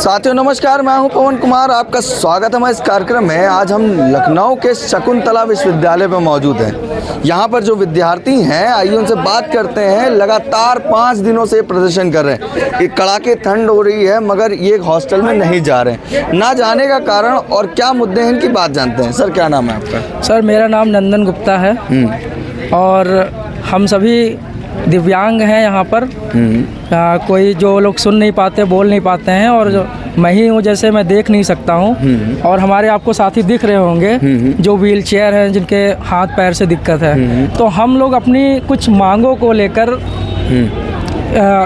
साथियों नमस्कार, मैं हूं पवन कुमार। आपका स्वागत है हमारे इस कार्यक्रम में। आज हम लखनऊ के शकुंतला विश्वविद्यालय में मौजूद हैं। यहां पर जो विद्यार्थी हैं, आइए उनसे बात करते हैं। लगातार 5 दिनों से प्रदर्शन कर रहे हैं। एक कड़ाके ठंड हो रही है मगर ये हॉस्टल में नहीं जा रहे हैं। ना जाने का कारण और क्या मुद्दे हैं इनकी बात जानते हैं। सर क्या नाम है आपका? सर मेरा नाम नंदन गुप्ता है और हम सभी दिव्यांग हैं यहाँ पर। कोई जो लोग सुन नहीं पाते, बोल नहीं पाते हैं, और जो मैं ही हूँ जैसे मैं देख नहीं सकता हूँ। और हमारे आपको साथी दिख रहे होंगे जो व्हील चेयर हैं, जिनके हाथ पैर से दिक्कत है। तो हम लोग अपनी कुछ मांगों को लेकर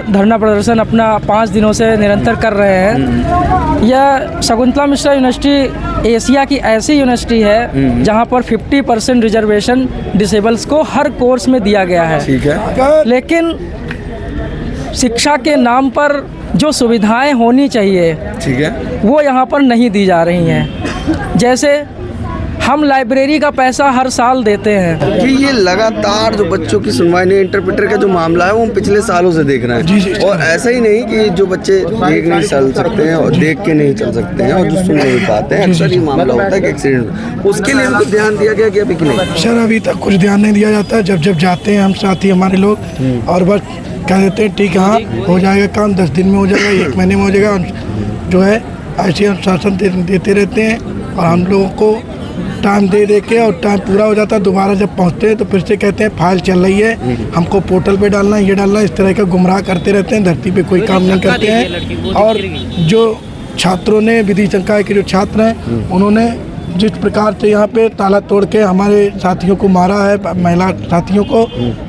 धरना प्रदर्शन अपना 5 दिनों से निरंतर कर रहे हैं। यह शकुंतला मिश्रा यूनिवर्सिटी एशिया की ऐसी यूनिवर्सिटी है जहां पर 50% रिजर्वेशन डिसेबल्स को हर कोर्स में दिया गया है। ठीक है, लेकिन शिक्षा के नाम पर जो सुविधाएं होनी चाहिए, ठीक है, वो यहाँ पर नहीं दी जा रही हैं। जैसे हम लाइब्रेरी का पैसा हर साल देते हैं कि ये लगातार जो बच्चों की सुनवाई नहीं, इंटरप्रेटर का जो मामला है वो हम पिछले सालों से देख रहे हैं। और ऐसा ही नहीं कि जो बच्चे देख नहीं चल सकते हैं और देख के नहीं चल सकते हैं और जो सुन नहीं पाते हैं, अक्सर ये मामला होता है कि एक्सीडेंट। उसके लिए भी ध्यान दिया गया कि अभी कि नहीं? सर अभी तक कुछ ध्यान नहीं दिया जाता है। जब जाते हैं हम साथी हमारे लोग और बस कह देते हैं ठीक है, हाँ हो जाएगा काम, 10 दिन में हो जाएगा, 1 महीने में हो जाएगा। जो है ऐसे अनुशासन देते रहते हैं और हम लोगों को टाइम दे के, और टाइम पूरा हो जाता है, दोबारा जब पहुंचते हैं तो फिर से कहते हैं फाइल चल रही है, हमको पोर्टल पे डालना है, ये डालना है। इस तरह का गुमराह करते रहते हैं, धरती पे कोई काम नहीं करते हैं। और जो छात्रों ने, विधि संकाय के जो छात्र हैं, उन्होंने जिस प्रकार से यहाँ पे ताला तोड़ के हमारे साथियों को मारा है, महिला साथियों को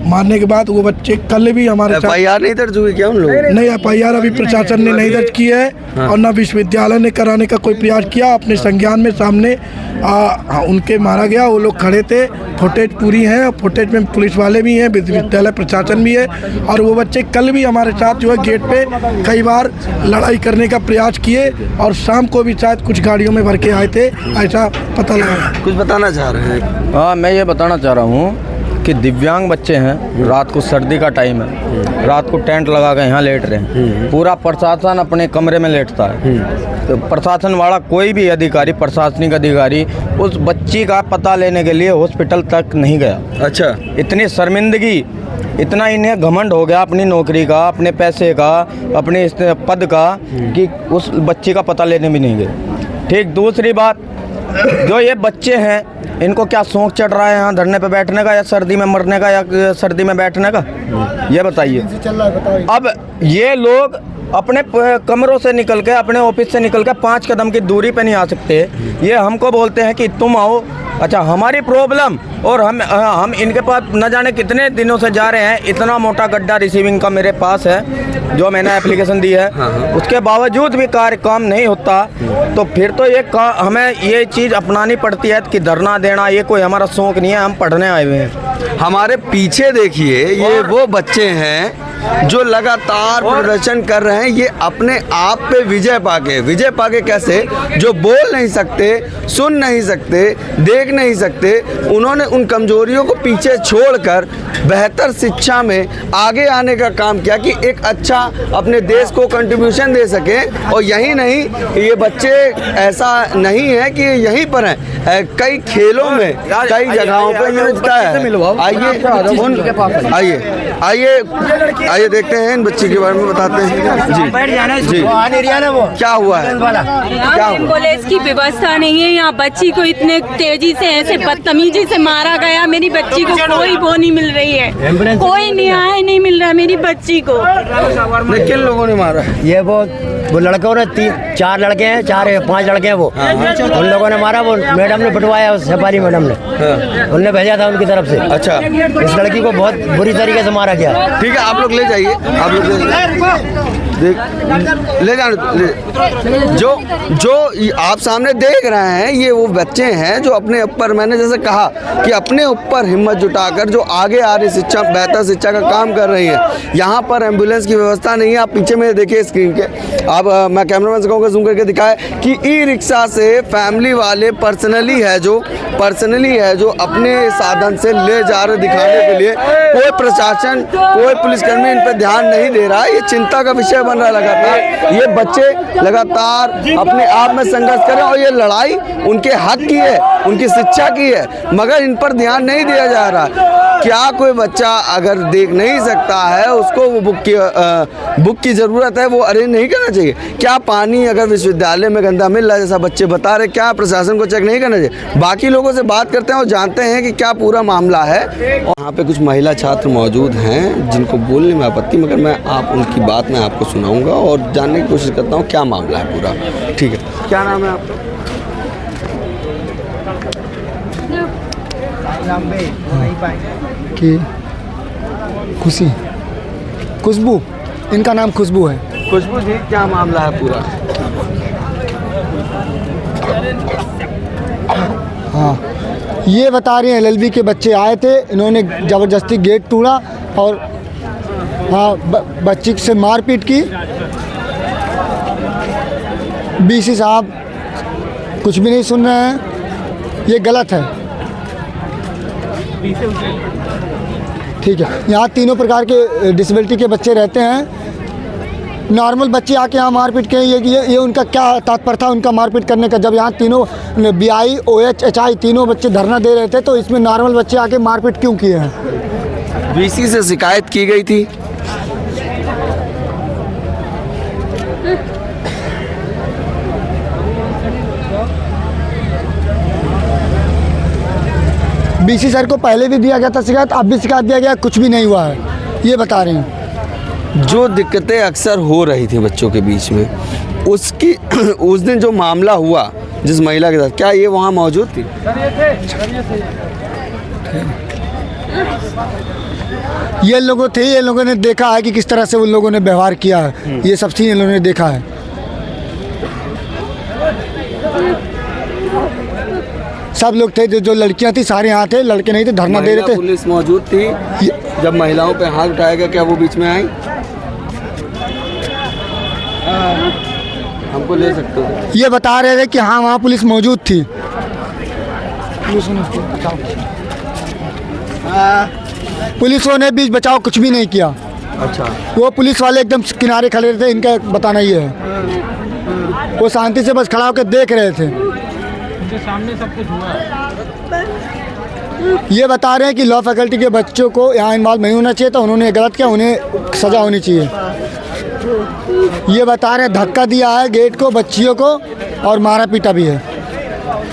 मारने के बाद वो बच्चे कल भी हमारे FIR नहीं दर्ज हुई क्या उन लोगों? नहीं, FIR अभी प्रशासन ने नहीं दर्ज की है। और न विश्वविद्यालय ने कराने का कोई प्रयास किया। अपने संज्ञान में सामने उनके मारा गया, वो लोग खड़े थे, फुटेज पूरी है, फुटेज में पुलिस वाले भी हैं, विश्वविद्यालय प्रशासन भी है। और वो बच्चे कल भी हमारे साथ जो है गेट पे कई बार लड़ाई करने का प्रयास किए और शाम को भी शायद कुछ गाड़ियों में भर के आए थे, ऐसा पता लगा। कुछ बताना चाह रहे हैं? हाँ, मैं ये बताना चाह रहा हूँ कि दिव्यांग बच्चे हैं, रात को सर्दी का टाइम है, रात को टेंट लगा के यहाँ लेट रहे हैं। पूरा प्रशासन अपने कमरे में लेटता है। तो प्रशासन वाला कोई भी अधिकारी, प्रशासनिक अधिकारी उस बच्ची का पता लेने के लिए हॉस्पिटल तक नहीं गया। अच्छा, इतनी शर्मिंदगी, इतना इन्हें घमंड हो गया अपनी नौकरी का, अपने पैसे का, अपने इस पद का, कि उस बच्ची का पता लेने भी नहीं गए। ठीक, दूसरी बात, जो ये बच्चे हैं इनको क्या शौक चढ़ रहा है यहाँ धरने पे बैठने का, या सर्दी में मरने का, या सर्दी में बैठने का, ये बताइए। अब ये लोग अपने कमरों से निकल के, अपने ऑफिस से निकल के 5 कदम की दूरी पे नहीं आ सकते। ये हमको बोलते हैं कि तुम आओ। अच्छा, हमारी प्रॉब्लम, और हम इनके पास न जाने कितने दिनों से जा रहे हैं। इतना मोटा गड्ढा रिसीविंग का मेरे पास है जो मैंने एप्लीकेशन दी है, उसके बावजूद भी काम नहीं होता। तो फिर तो ये हमें ये चीज़ अपनानी पड़ती है कि धरना देना ये कोई हमारा शौक नहीं है, हम पढ़ने आए हुए हैं। हमारे पीछे देखिए, ये वो बच्चे हैं जो लगातार प्रदर्शन कर रहे हैं। ये अपने आप पे विजय पाके कैसे, जो बोल नहीं सकते, सुन नहीं सकते, देख नहीं सकते, उन्होंने उन कमजोरियों को पीछे छोड़कर बेहतर शिक्षा में आगे आने का काम किया कि एक अच्छा अपने देश को कंट्रीब्यूशन दे सके। और यही नहीं, ये बच्चे ऐसा नहीं है कि यहीं पर हैं, कई खेलों में, कई जगहों पर ये होता है। आइए देखते हैं, इन बच्चे के बारे में बताते हैं। जी, क्या हुआ है? क्या एम्बुलेंस की व्यवस्था नहीं है यहाँ। बच्ची को इतने तेजी से, ऐसे बदतमीजी से मारा गया। मेरी बच्ची को कोई वो नहीं मिल रही है, कोई न्याय नहीं मिल रहा मेरी बच्ची को। किन लोगों ने मारा है? ये वो लड़कों ने 4 लड़के हैं, 5 लड़के हैं। वो उन लोगों ने मारा। वो मैडम ने पिटवाया, उस सेपारी मैडम ने, उनने भेजा था उनकी तरफ से। अच्छा, इस लड़की को बहुत बुरी तरीके से मारा गया। ठीक है, आप लोग ले जाइए, आप लोग ले जाने। जो आप सामने देख रहे हैं, ये वो बच्चे हैं जो अपने ऊपर, मैंने जैसे कहा कि अपने ऊपर हिम्मत जुटाकर जो आगे आ रही शिक्षा, बेहतर शिक्षा का काम कर रही है। यहाँ पर एम्बुलेंस की व्यवस्था नहीं है। आप पीछे में देखिए स्क्रीन के, अब मैं कैमरामैन से कहूँगा जूम करके दिखाए कि ई रिक्शा से फैमिली वाले पर्सनली है जो अपने साधन से ले जा रहे दिखाने के लिए। कोई प्रशासन, कोई पुलिसकर्मी इन पर ध्यान नहीं दे रहा है। ये चिंता का विषय बन रहा है लगातार। ये बच्चे लगातार अपने आप में संघर्ष करें और ये लड़ाई उनके हक की है, उनकी शिक्षा की है, मगर इन पर ध्यान नहीं दिया जा रहा। क्या कोई बच्चा अगर देख नहीं सकता है, उसको वो बुक की ज़रूरत है, वो अरेंज नहीं करना चाहिए? क्या पानी अगर विश्वविद्यालय में गंदा मिल रहा है जैसा बच्चे बता रहे, क्या प्रशासन को चेक नहीं करना चाहिए? बाकी लोगों से बात करते हैं और जानते हैं कि क्या पूरा मामला है। और यहाँ पे कुछ महिला छात्र मौजूद हैं जिनको बोलने में आपत्ति, मगर मैं उनकी बात मैं आपको सुनाऊंगा और जानने की कोशिश करता हूँ क्या मामला है पूरा। ठीक है, क्या नाम है आपका? कि खुशबू, इनका नाम खुशबू है। खुशबू जी, क्या मामला है पूरा? हाँ, ये बता रहे हैं LLB के बच्चे आए थे, इन्होंने ज़बरदस्ती गेट तोड़ा और हाँ बच्ची से मारपीट की। BC साहब कुछ भी नहीं सुन रहे हैं, ये गलत है। ठीक है, यहाँ तीनों प्रकार के डिसेबिलिटी के बच्चे रहते हैं। नॉर्मल बच्चे आके यहाँ मारपीट के ये उनका क्या तात्पर्य था उनका मारपीट करने का? जब यहाँ तीनों BI OH HI तीनों बच्चे धरना दे रहे थे, तो इसमें नॉर्मल बच्चे आके मारपीट क्यों किए हैं? BC से शिकायत की गई थी? BC सर को पहले भी दिया गया था शिकायत, अब भी शिकायत दिया गया, कुछ भी नहीं हुआ है, ये बता रहे हैं। जो दिक्कतें अक्सर हो रही थी बच्चों के बीच में, उसकी उस दिन जो मामला हुआ जिस महिला के साथ, क्या ये वहाँ मौजूद थी? ये लोगों थे, ये लोगों ने देखा है कि किस तरह से उन लोगों ने व्यवहार किया है, ये सब चीज़ इन लोगों ने देखा है। सब लोग थे, जो लड़कियां थी सारे यहाँ थे, लड़के नहीं थे, धरना दे रहे थे। पुलिस मौजूद थी जब महिलाओं पे हाथ उठाया गया, क्या वो बीच में आई? हमको ले सकते हो? ये बता रहे थे कि हाँ वहाँ पुलिस मौजूद थी। पुलिसों ने बीच बचाव कुछ भी नहीं किया। अच्छा, वो पुलिस वाले एकदम किनारे खड़े थे, इनका बताना ये है। वो शांति से बस खड़ा होकर देख रहे थे। सामने सब कुछ हुआ। ये बता रहे हैं कि लॉ फैकल्टी के बच्चों को यहाँ इन्वॉल्व नहीं होना चाहिए था, उन्होंने गलत किया, उन्हें सज़ा होनी चाहिए। ये बता रहे हैं धक्का दिया है गेट को, बच्चियों को, और मारा पीटा भी है।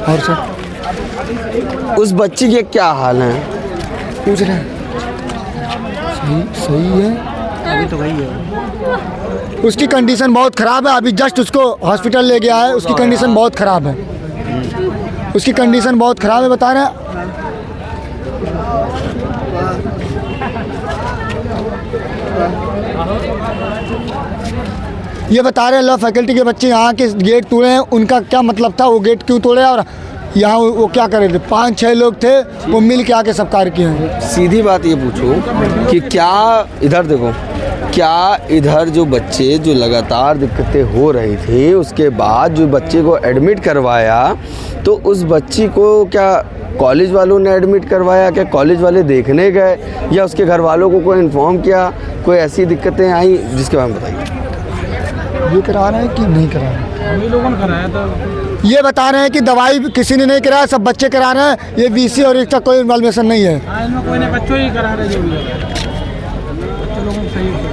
और सर उस बच्ची के क्या हाल हैं? पूछ रहे हैं। सही है, अभी तो वही है। उसकी कंडीशन बहुत ख़राब है, अभी जस्ट उसको हॉस्पिटल ले गया है, उसकी कंडीशन बहुत ख़राब है। उसकी कंडीशन बहुत ख़राब है, बता रहे हैं। ये बता रहे हैं लॉ फैकल्टी के बच्चे यहाँ के गेट तोड़े हैं, उनका क्या मतलब था, वो गेट क्यों तोड़े और यहाँ वो क्या कर रहे थे? 5-6 लोग थे, वो मिल के आके सब कार्य किए हैं। सीधी बात ये पूछो कि क्या इधर देखो, क्या इधर जो बच्चे जो लगातार दिक्कतें हो रही थी, उसके बाद जो बच्चे को एडमिट करवाया, तो उस बच्ची को क्या कॉलेज वालों ने एडमिट करवाया? क्या कॉलेज वाले देखने गए या उसके घर वालों को कोई इन्फॉर्म किया? कोई ऐसी दिक्कतें आई जिसके बारे में बताइए। ये करा रहे हैं कि नहीं करा रहे हैं? हम ही लोगों ने कराया था। ये बता रहे हैं कि दवाई किसी ने नहीं कराया, सब बच्चे करा रहे हैं। ये BC और इसका कोई इन्वॉल्वेशन नहीं है। इनमें कोई नहीं, बच्चों ही करा रहे, जो भी है बच्चों लोगों को सही है।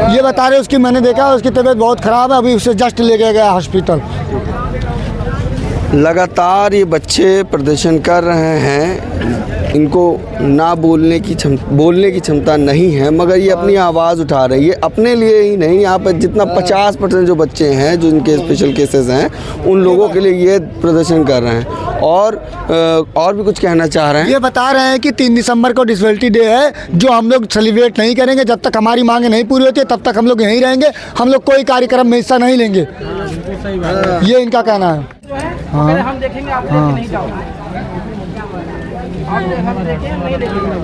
ये बता रहे उसकी, मैंने देखा उसकी तबीयत बहुत ख़राब है, अभी उसे जस्ट ले गया हॉस्पिटल। लगातार ये बच्चे प्रदर्शन कर रहे हैं, इनको ना बोलने की क्षमता नहीं है, मगर ये अपनी आवाज़ उठा रहे हैं। ये अपने लिए ही नहीं, यहाँ पर जितना 50% जो बच्चे हैं जो इनके स्पेशल केसेस हैं, उन लोगों के लिए ये प्रदर्शन कर रहे हैं। और भी कुछ कहना चाह रहे हैं। ये बता रहे हैं कि 3 दिसंबर को डिसेबिलिटी डे है, जो हम लोग सेलिब्रेट नहीं करेंगे। जब तक हमारी मांगें नहीं पूरी होती है तब तक हम लोग यहीं रहेंगे, हम लोग कोई कार्यक्रम में हिस्सा नहीं लेंगे। ये इनका कहना है। हाँ, हम देखेंगे, आप नहीं जाओगे। हम देखेंगे, नहीं देखेंगे।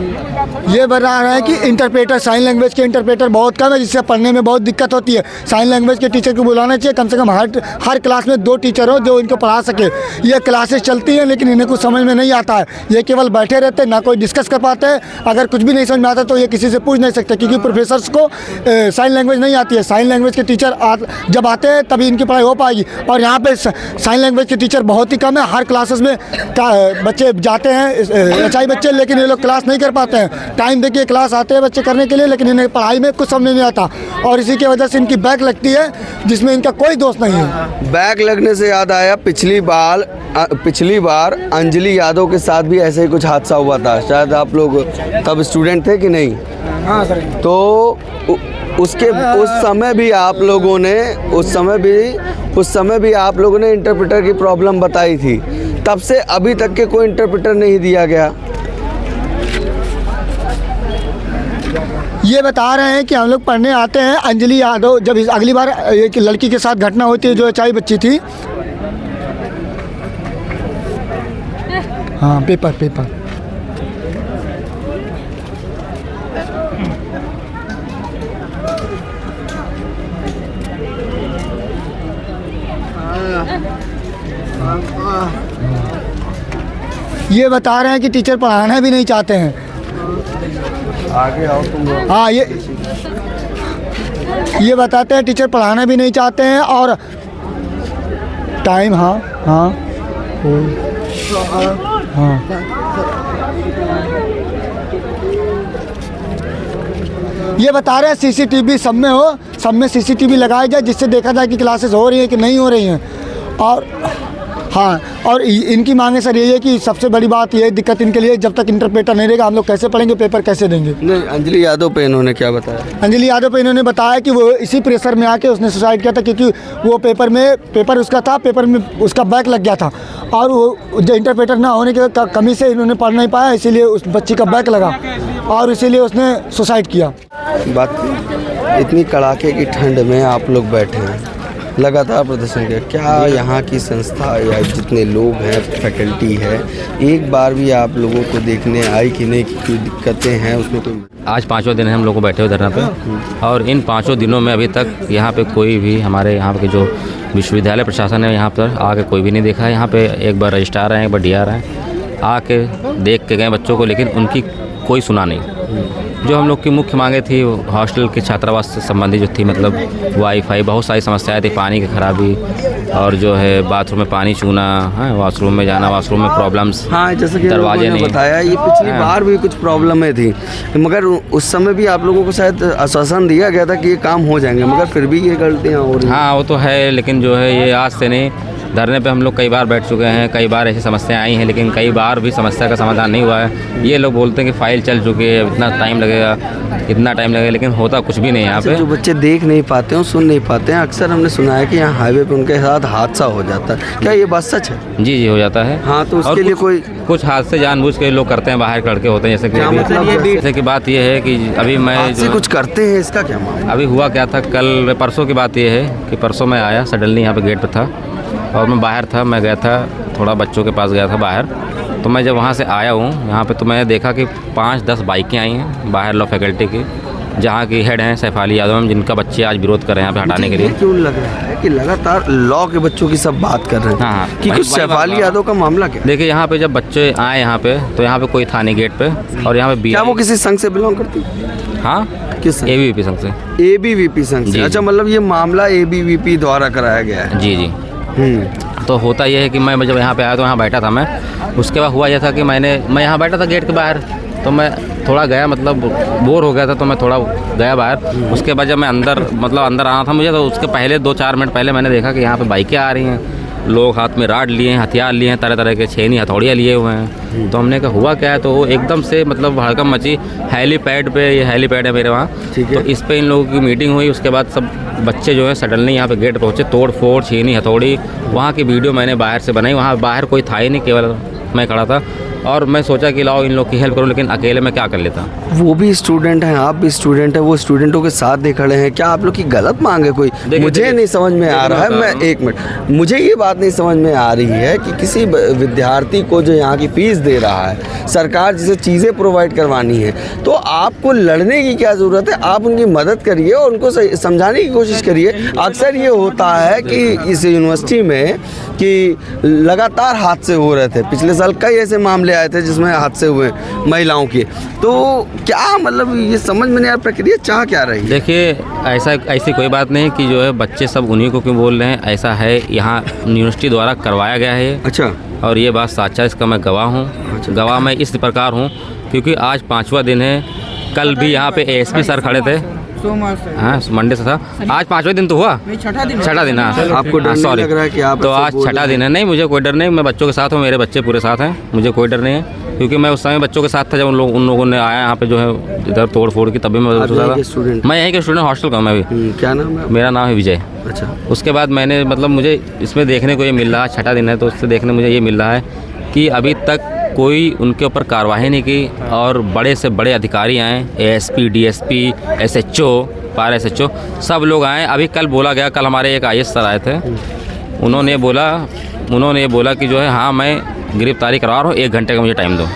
ये बता रहा है कि इंटरप्रेटर, साइन लैंग्वेज के इंटरप्रेटर बहुत कम है, जिससे पढ़ने में बहुत दिक्कत होती है। साइन लैंग्वेज के टीचर को बुलाना चाहिए, कम से कम हर क्लास में 2 टीचर हो जो इनको पढ़ा सके। ये क्लासेस चलती हैं लेकिन इन्हें कुछ समझ में नहीं आता है, ये केवल बैठे रहते हैं, ना कोई डिस्कस कर पाते हैं। अगर कुछ भी नहीं समझ में आता तो ये किसी से पूछ नहीं सकते, क्योंकि प्रोफेसर्स को साइन लैंग्वेज नहीं आती है। साइन लैंग्वेज के टीचर जब आते हैं तभी इनकी पढ़ाई हो पाएगी, और यहाँ पे साइन लैंग्वेज के टीचर बहुत ही कम है। हर क्लासेस में बच्चे जाते हैं, HI बच्चे, लेकिन ये लोग क्लास नहीं कर पाते हैं। टाइम देखिए, क्लास आते हैं बच्चे करने के लिए, लेकिन इन्हें पढ़ाई में कुछ समझ नहीं आता, और इसी की वजह से इनकी बैक लगती है, जिसमें इनका कोई दोष नहीं है। बैक लगने से याद आया, पिछली बार अंजलि यादव के साथ भी ऐसे ही कुछ हादसा हुआ था। शायद आप लोग तब स्टूडेंट थे कि नहीं? हाँ सर। तो उस समय भी आप लोगों ने इंटरप्रेटर की प्रॉब्लम बताई थी। तब से अभी तक के कोई इंटरप्रेटर नहीं दिया गया। ये बता रहे हैं कि हम लोग पढ़ने आते हैं। अंजलि यादव, जब अगली बार एक लड़की के साथ घटना होती है जो HI बच्ची थी, हाँ पेपर ये बता रहे हैं कि टीचर पढ़ाना भी नहीं चाहते हैं। आगे आओ तुम लोग। हाँ, ये बताते हैं टीचर पढ़ाना भी नहीं चाहते हैं, और टाइम हाँ ये बता रहे हैं CCTV सब में CCTV लगाया जाए, जिससे देखा जाए कि क्लासेस हो रही हैं कि नहीं हो रही हैं। और हाँ, और इनकी मांगे सर यही है कि सबसे बड़ी बात ये दिक्कत इनके लिए, जब तक इंटरप्रेटर नहीं रहेगा हम लोग कैसे पढ़ेंगे, पेपर कैसे देंगे। नहीं, अंजलि यादव पे इन्होंने क्या बताया? अंजलि यादव पे इन्होंने बताया कि वो इसी प्रेशर में आके उसने सुसाइड किया था, क्योंकि वो पेपर उसका था, पेपर में उसका बैक लग गया था, और वो जो इंटरप्रेटर ना होने की कमी से इन्होंने पढ़ नहीं पाया, इसीलिए उस बच्ची का बैक लगा और इसीलिए उसने सुसाइड किया। बात इतनी कड़ाके की ठंड में आप लोग बैठे हैं, लगातार प्रदर्शन किया, क्या यहाँ की संस्था या जितने लोग हैं, फैकल्टी है, एक बार भी आप लोगों को देखने आई कि नहीं कि कोई दिक्कतें हैं उसमें? कोई आज 5वां दिन है हम लोग को बैठे हुए धरना पे, और इन 5 दिनों में अभी तक यहाँ पे कोई भी हमारे यहाँ के जो विश्वविद्यालय प्रशासन है यहाँ पर आके कोई भी नहीं देखा है। यहाँ पे एक बार रजिस्ट्रार हैं, एक बार DR हैं, आके देख के गए बच्चों को, लेकिन उनकी कोई सुना नहीं। जो हम लोग की मुख्य मांगे थी हॉस्टल के छात्रावास से संबंधित जो थी, मतलब वाईफाई, बहुत सारी समस्याएं थी, पानी की खराबी, और जो है बाथरूम में पानी चूना, वॉशरूम में जाना, वॉशरूम में प्रॉब्लम्स, हाँ, जैसे कि दरवाजे नहीं बताया, ये पिछली बार भी कुछ प्रॉब्लमें थी, मगर उस समय भी आप लोगों को शायद आश्वासन दिया गया था कि ये काम हो जाएंगे, मगर फिर भी ये गलतियाँ हो रही हैं। हाँ, वो तो है, लेकिन जो है ये आज से नहीं, धरने पे हम लोग कई बार बैठ चुके हैं, कई बार ऐसी समस्याएं आई हैं, लेकिन कई बार भी समस्या का समाधान नहीं हुआ है। ये लोग बोलते हैं कि फाइल चल चुकी है, इतना टाइम लगेगा, लेकिन होता कुछ भी नहीं है यहाँ पे। जो बच्चे देख नहीं पाते हैं, सुन नहीं पाते हैं, अक्सर हमने सुना है कि यहाँ हाईवे पे उनके साथ हादसा हो जाता है, क्या ये बात सच है? जी हो जाता है। हाँ, तो उसके लिए कुछ हादसे जानबूझ के लोग करते हैं, बाहर लड़के होते हैं, जैसे कि बात ये है कि अभी मैं जो कुछ करते हैं, इसका क्या मामला? अभी हुआ क्या था, कल परसों की बात ये है कि परसों मैं आया, सडनली यहाँ पे गेट पे था और मैं बाहर था, मैं गया था थोड़ा बच्चों के पास गया था बाहर, तो मैं जब वहाँ से आया हूँ यहाँ पे, तो मैंने देखा कि 5-10 बाइकें आई हैं बाहर लॉ फैकल्टी की, जहाँ की हेड हैं सैफ अली यादव, जिनका बच्चे आज विरोध कर रहे हैं यहाँ पे हटाने के लिए। क्यों लग रहा है कि लगातार लॉ के बच्चों की सब बात कर रहे हैं? हाँ, कि कुछ सैफ अली यादव का मामला क्या? देखिए, यहाँ पे जब बच्चे आए यहाँ पे, तो यहाँ पे कोई था नहीं गेट पे, और यहाँ पे क्या वो किसी संघ से बिलोंग करती? हाँ, किस ABVP संघ से। ABVP संघ से? अच्छा, मतलब ये मामला ABVP द्वारा कराया गया है? जी। तो होता यह है कि मैं जब यहाँ पे आया तो यहाँ बैठा था मैं, उसके बाद हुआ यह था कि मैं यहाँ बैठा था गेट के बाहर, तो मैं थोड़ा गया, मतलब बोर हो गया था, तो मैं थोड़ा गया बाहर। उसके बाद जब मैं अंदर आना था मुझे, तो उसके पहले 2-4 मिनट पहले मैंने देखा कि यहाँ पे बाइकें आ रही हैं, लोग हाथ में राड लिए हैं, हथियार लिए हैं, तरह तरह के छेनी हथौड़ियाँ लिए हुए हैं। तो हमने कहा हुआ क्या है, तो वो एकदम से मतलब हड़कम मची हेलीपैड पे, ये हेलीपैड है मेरे वहाँ, तो इस पे इन लोगों की मीटिंग हुई। उसके बाद सब बच्चे जो हैं सडनली यहाँ पे गेट पहुँचे, तोड़ फोड़, छीनी हथौड़ी, वहाँ की वीडियो मैंने बाहर से बनाई। वहाँ बाहर कोई था ही नहीं, केवल मैं खड़ा था। और मैं सोचा कि लाओ इन लोग की हेल्प करूँ, लेकिन अकेले मैं क्या कर लेता। वो भी स्टूडेंट हैं, आप भी स्टूडेंट हैं, वो स्टूडेंटों के साथ दे खड़े हैं, क्या आप लोग की गलत मांग है कोई? मुझे नहीं समझ में आ रहा है। मैं एक मिनट, मुझे ये बात नहीं समझ में आ रही है कि किसी विद्यार्थी को जो यहाँ की फीस दे रहा है, सरकार जिसे चीज़ें प्रोवाइड करवानी है, तो आपको लड़ने की क्या ज़रूरत है? आप उनकी मदद करिए और उनको समझाने की कोशिश करिए। अक्सर ये होता है कि इस यूनिवर्सिटी में कि लगातार हादसे हो रहे थे, पिछले साल कई ऐसे मामले आए थे जिसमें हादसे हुए महिलाओं के, तो क्या मतलब ये समझ में नहीं आ, प्रक्रिया चाह क्या रही है? देखिए, ऐसी कोई बात नहीं कि जो है बच्चे सब उन्हीं को क्यों बोल रहे हैं, ऐसा है यहाँ यूनिवर्सिटी द्वारा करवाया गया है। अच्छा। और ये बात सच्चा, इसका मैं गवाह हूँ। गवाह मैं इस प्रकार हूँ क्योंकि आज 5वां दिन है, कल भी यहाँ पे एएसपी सर खड़े थे। हाँ, मंडे से था, आज 5वां दिन तो हुआ, छठा दिन। हाँ, आपको डर नहीं लग रहा है कि आप तो आज छठा दिन है? नहीं, मुझे कोई डर नहीं, मैं बच्चों के साथ हूँ, मेरे बच्चे पूरे साथ हैं, मुझे कोई डर नहीं है क्योंकि मैं उस समय बच्चों के साथ था जब उन लोगों ने आया यहाँ पे जो है इधर तोड़ फोड़ की, तभी मैं मैं यहीं के स्टूडेंट, हॉस्टल का हूँ मैं भी। क्या नाम है? मेरा नाम है विजय। अच्छा। उसके बाद मैंने मतलब मुझे इसमें देखने को ये मिल रहा है, छठा दिन है तो उससे देखने मुझे ये मिल रहा है कि अभी तक कोई उनके ऊपर कार्रवाई नहीं की और बड़े से बड़े अधिकारी आए, एएसपी, डीएसपी, एसएचओ, पारा एसएचओ, सब लोग आए। अभी कल बोला गया, कल हमारे एक आईएएस सर आए थे, उन्होंने ये बोला कि जो है हाँ मैं गिरफ्तारी करवा रहा हूँ, 1 घंटे का मुझे टाइम दो।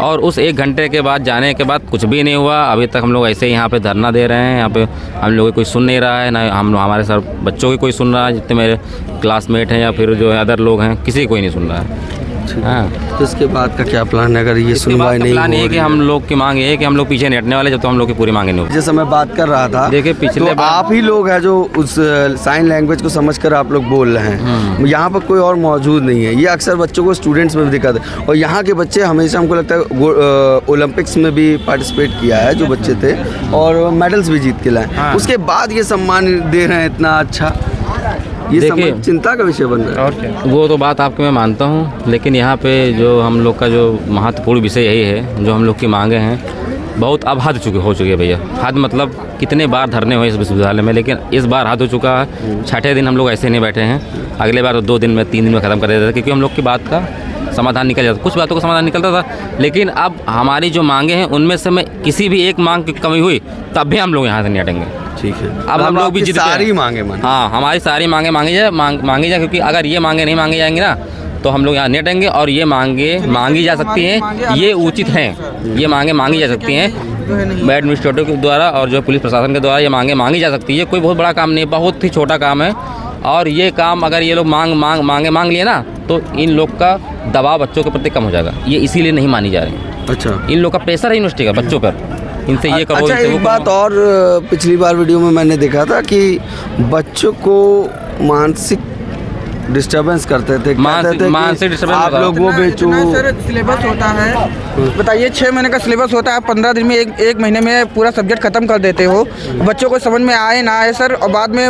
और उस 1 घंटे के बाद जाने के बाद कुछ भी नहीं हुआ। अभी तक हम लोग ऐसे ही यहाँ पे धरना दे रहे हैं, यहाँ पे हम लोग कोई सुन नहीं रहा है, ना हमारे सर बच्चों की कोई सुन रहा है, जितने मेरे क्लासमेट हैं या फिर जो है अदर लोग हैं, किसी कोई नहीं सुन रहा है। हाँ, तो इसके बाद का क्या प्लान है अगर ये सुनवाई नहीं प्लान है कि हम लोग की मांग ये है कि हम लोग पीछे नहीं हटने वाले जब तो हम लोग की पूरी मांगे नहीं होगी। जैसे मैं बात कर रहा था, देखिए पिछले तो आप ही लोग हैं जो उस साइन लैंग्वेज को समझकर आप लोग बोल रहे हैं, यहाँ पर कोई और मौजूद नहीं है। ये अक्सर बच्चों को स्टूडेंट्स में भी दिक्कत है और यहाँ के बच्चे हमेशा हमको लगता है ओलंपिक्स में भी पार्टिसिपेट किया है जो बच्चे थे और मेडल्स भी जीत के लाए, उसके बाद ये सम्मान दे रहे हैं इतना अच्छा, ये चिंता का विषय बन रहा है। और क्या, वो तो बात आपकी मैं मानता हूँ, लेकिन यहाँ पे जो हम लोग का जो महत्वपूर्ण विषय यही है, जो हम लोग की मांगे हैं बहुत अब हद हो चुकी है भैया। हद मतलब कितने बार धरने हुए इस विश्वविद्यालय में, लेकिन इस बार हद हो चुका है। छठे दिन हम लोग ऐसे नहीं बैठे हैं, अगले बार 2 दिन में 3 दिन में ख़त्म कर देते थे क्योंकि हम लोग की बात का समाधान निकल जाता, कुछ बातों का समाधान निकलता था। लेकिन अब हमारी जो मांगे हैं उनमें से मैं किसी भी एक मांग की कमी हुई तब भी हम लोग यहाँ से नहीं हटेंगे। ठीक है, अब हम लोग भी जिद सारी मांगे माने। हाँ, हमारी सारी मांगे मांगी जाए क्योंकि अगर ये मांगे नहीं मांगी जाएंगी ना तो हम लोग यहाँ नहीं हटेंगे। और ये मांगे मांगी जा सकती हैं, ये उचित हैं, ये मांगे मांगी जा सकती हैं एडमिनिस्ट्रेटिव के द्वारा और जो पुलिस प्रशासन के द्वारा ये मांगे मांगी जा सकती है। कोई बहुत बड़ा काम नहीं, बहुत ही छोटा काम है और ये काम अगर ये लोग मांग लिए ना तो इन लोग का दबाव बच्चों के प्रति कम हो जाएगा। ये इसीलिए नहीं मानी जा रही। अच्छा, इन लोग का प्रेशर है यूनिवर्सिटी का बच्चों पर, इनसे ये करो। अच्छा, एक बात और, पिछली बार वीडियो में मैंने देखा था कि बच्चों को मानसिक डिस्टर्बेंस करते थे, मानसिक डिस्टर्बेंस आप लोग वो बेचो। सर सिलेबस होता है, बताइए 6 महीने का सिलेबस होता है, 15 दिन में एक महीने में पूरा सब्जेक्ट खत्म कर देते हो। बच्चों को समझ में आए ना आए सर, और बाद में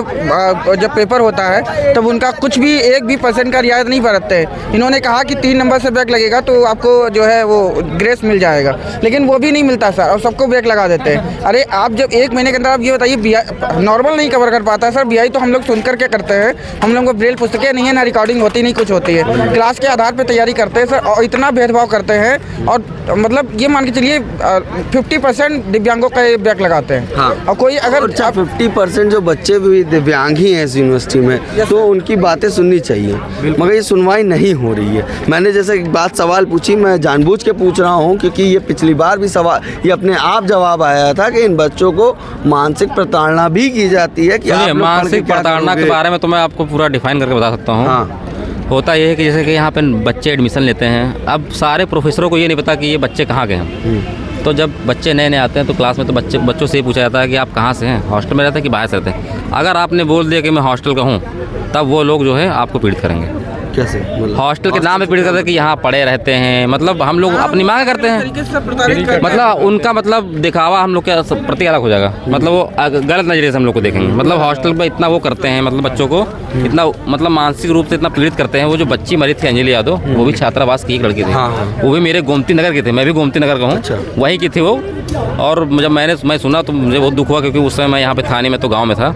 जब पेपर होता है तब उनका कुछ भी 1 भी % का रियायत नहीं बरतते। इन्होंने कहा कि 3 नंबर से बैक लगेगा तो आपको जो है वो ग्रेस मिल जाएगा, लेकिन वो भी नहीं मिलता सर और सबको बैक लगा देते हैं। अरे आप जब 1 महीने के अंदर आप ये बताइए, नॉर्मल नहीं कवर कर पाता है सर, BI तो हम लोग सुन करके करते हैं, हम लोग को ब्रेल पुस्तकें नहीं है ना, रिकॉर्डिंग होती नहीं, कुछ होती है, क्लास के आधार पे तैयारी करते हैं सर और इतना भेदभाव करते हैं। और मतलब ये मान के चलिए 50% दिव्यांगों का बैक लगाते हैं। हाँ। और कोई अगर 50% जो बच्चे भी दिव्यांग ही हैं इस यूनिवर्सिटी में तो उनकी बातें सुननी चाहिए, मगर ये सुनवाई नहीं हो रही है। मैंने जैसे एक बात सवाल पूछी, मैं जानबूझ के पूछ रहा हूँ क्योंकि ये पिछली बार भी सवाल ये अपने आप जवाब आया था कि इन बच्चों को मानसिक प्रताड़ना भी की जाती है। कि मानसिक प्रताड़ना के बारे में तो मैं आपको पूरा डिफाइन करके बता सकता हूँ। हाँ। होता ये है कि जैसे कि यहाँ पे बच्चे एडमिशन लेते हैं, अब सारे प्रोफेसरों को ये नहीं पता कि ये बच्चे कहाँ के हैं। तो जब बच्चे नए आते हैं तो क्लास में तो बच्चों से ये पूछा जाता है कि आप कहाँ से हैं, हॉस्टल में रहते हैं कि बाहर से रहते हैं। अगर आपने बोल दिया कि मैं हॉस्टल का हूँ तब वो लोग जो है आपको पीड़ित करेंगे। कैसे? हॉस्टल के नाम पे पीड़ित करते हैं कि यहाँ पढ़े रहते हैं, मतलब हम लोग अपनी मांग करते हैं, मतलब उनका मतलब दिखावा हम लोग के प्रति अलग हो जाएगा, मतलब वो गलत नजरिए से हम लोग को देखेंगे। मतलब हॉस्टल में इतना वो करते हैं, मतलब बच्चों को इतना मतलब मानसिक रूप से इतना पीड़ित करते हैं। वो जो बच्ची मरी थी अंजलि यादव, वो भी छात्रावास की एक लड़की थी, वो भी मेरे गोमती नगर की थी, मैं भी गोमती नगर का हूँ, वहीं की थी वो। और जब मैं सुना तो मुझे बहुत दुख हुआ क्योंकि उस समय मैं यहाँ पे थाने में तो गाँव में था।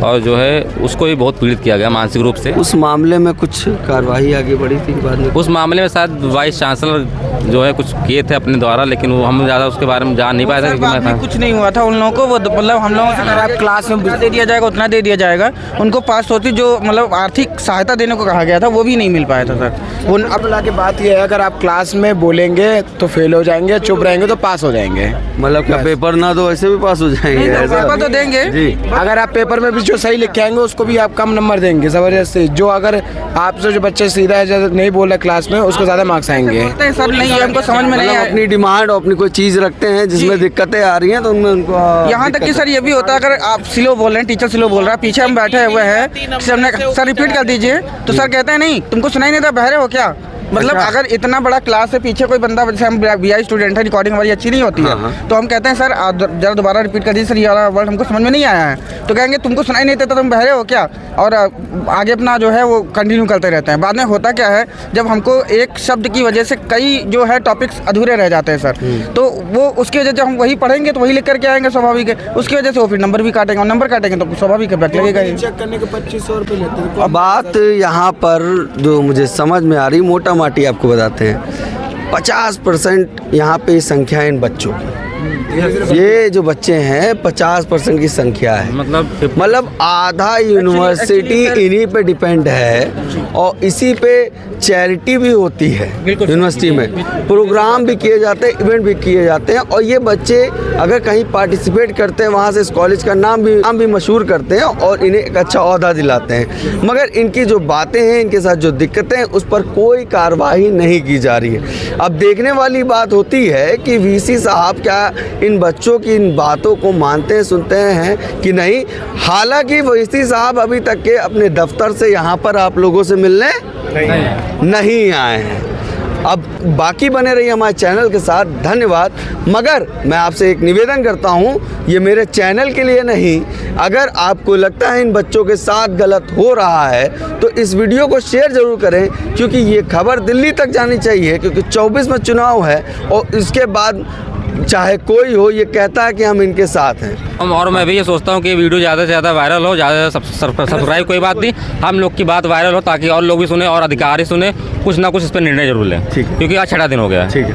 और जो है उसको भी बहुत पीड़ित किया गया मानसिक रूप से। उस मामले में कुछ कार्रवाई आगे बढ़ी थी बाद में? उस मामले में शायद वाइस चांसलर जो है कुछ किए थे अपने द्वारा, लेकिन वो हम ज़्यादा उसके बारे में जान नहीं पाए थे क्योंकि मैं था। कुछ नहीं हुआ था उन लोगों को, वो मतलब हम लोगों से कहा क्लास में दे दिया जाएगा उतना दे दिया जाएगा, उनको पास होती जो मतलब आर्थिक सहायता देने को कहा गया था वो भी नहीं मिल पाया था सर। उन अब की बात यह है, अगर आप क्लास में बोलेंगे तो फेल हो जाएंगे, चुप रहेंगे तो पास हो जाएंगे। मतलब क्या पेपर ना तो वैसे भी पास हो जाएंगे? पेपर तो देंगे जी। अगर आप पेपर में भी जो सही लिख के आएंगे उसको भी आप कम नंबर देंगे ज़बरदस्ती। जो अगर आपसे जो बच्चे सीधा है जो नहीं बोल रहे क्लास में उसको ज़्यादा मार्क्स आएंगे। सर नहीं है, हमको समझ में नहीं आया। अपनी डिमांड और अपनी कोई चीज़ रखते हैं जिसमें दिक्कतें आ रही हैं तो उनमें उनको यहाँ तक कि सर ये भी होता है, अगर आप स्लो बोल रहे हैं, टीचर स्लो बोल रहा है, पीछे हम बैठे हुए हैं, सर रिपीट कर दीजिए, तो सर कहते हैं नहीं तुमको सुनाई नहीं था, बहरे हो क्या? मतलब अगर इतना बड़ा क्लास है, पीछे कोई बंदा, जैसे हम BI स्टूडेंट है, रिकॉर्डिंग हमारी अच्छी नहीं होती है, तो हम कहते हैं सर आप जरा दोबारा रिपीट कर दीजिए सर, ये वाला वर्ड हमको समझ में नहीं आया है, तो कहेंगे तुमको सुनाई नहीं देता तुम बहरे हो क्या, और आगे अपना जो है वो कंटिन्यू करते रहते हैं। बाद में होता क्या है, जब हमको एक शब्द की वजह से कई जो है टॉपिक्स अधूरे रह जाते हैं सर, तो वो उसकी वजह से हम वही पढ़ेंगे तो वही लिख करके आएंगे, स्वाभाविक है, उसकी वजह से वो फिर नंबर भी काटेंगे, और नंबर काटेंगे तो स्वाभाविक है बैक लगेगा। चेक करने के 2500 रुपये लेते हैं। बात यहाँ पर जो मुझे समझ में आ रही, मोटा माटी आपको बताते हैं, 50% यहाँ पे संख्या इन बच्चों की, ये जो बच्चे हैं 50% की संख्या है, मतलब आधा यूनिवर्सिटी इन्हीं पे डिपेंड है, और इसी पे चैरिटी भी होती है यूनिवर्सिटी में, प्रोग्राम भी किए जाते हैं, इवेंट भी किए जाते हैं, और ये बच्चे अगर कहीं पार्टिसिपेट करते हैं वहाँ से इस कॉलेज का नाम भी मशहूर करते हैं और इन्हें एक अच्छा ओहदा दिलाते हैं। मगर इनकी जो बातें हैं, इनके साथ जो दिक्कतें हैं, उस पर कोई कार्रवाई नहीं की जा रही है। अब देखने वाली बात होती है कि VC साहब क्या इन बच्चों की इन बातों को मानते हैं, सुनते हैं कि नहीं। हालांकि VC साहब अभी तक के अपने दफ्तर से यहाँ पर आप लोगों से मिलने नहीं आए हैं। अब बाकी बने रहिए हमारे चैनल के साथ, धन्यवाद। मगर मैं आपसे एक निवेदन करता हूँ, ये मेरे चैनल के लिए नहीं, अगर आपको लगता है इन बच्चों के साथ गलत हो रहा है तो इस वीडियो को शेयर ज़रूर करें, क्योंकि ये खबर दिल्ली तक जानी चाहिए, क्योंकि 24 में चुनाव है और इसके बाद चाहे कोई हो, ये कहता है कि हम इनके साथ हैं। और मैं भी ये सोचता हूँ कि वीडियो ज़्यादा से ज़्यादा वायरल हो, ज़्यादा सब्सक्राइब कोई बात नहीं, हम लोग की बात वायरल हो ताकि और लोग भी सुने और अधिकारी सुने, कुछ ना कुछ इस पर निर्णय जरूर लें, क्योंकि आज 6 दिन हो गया है। ठीक है।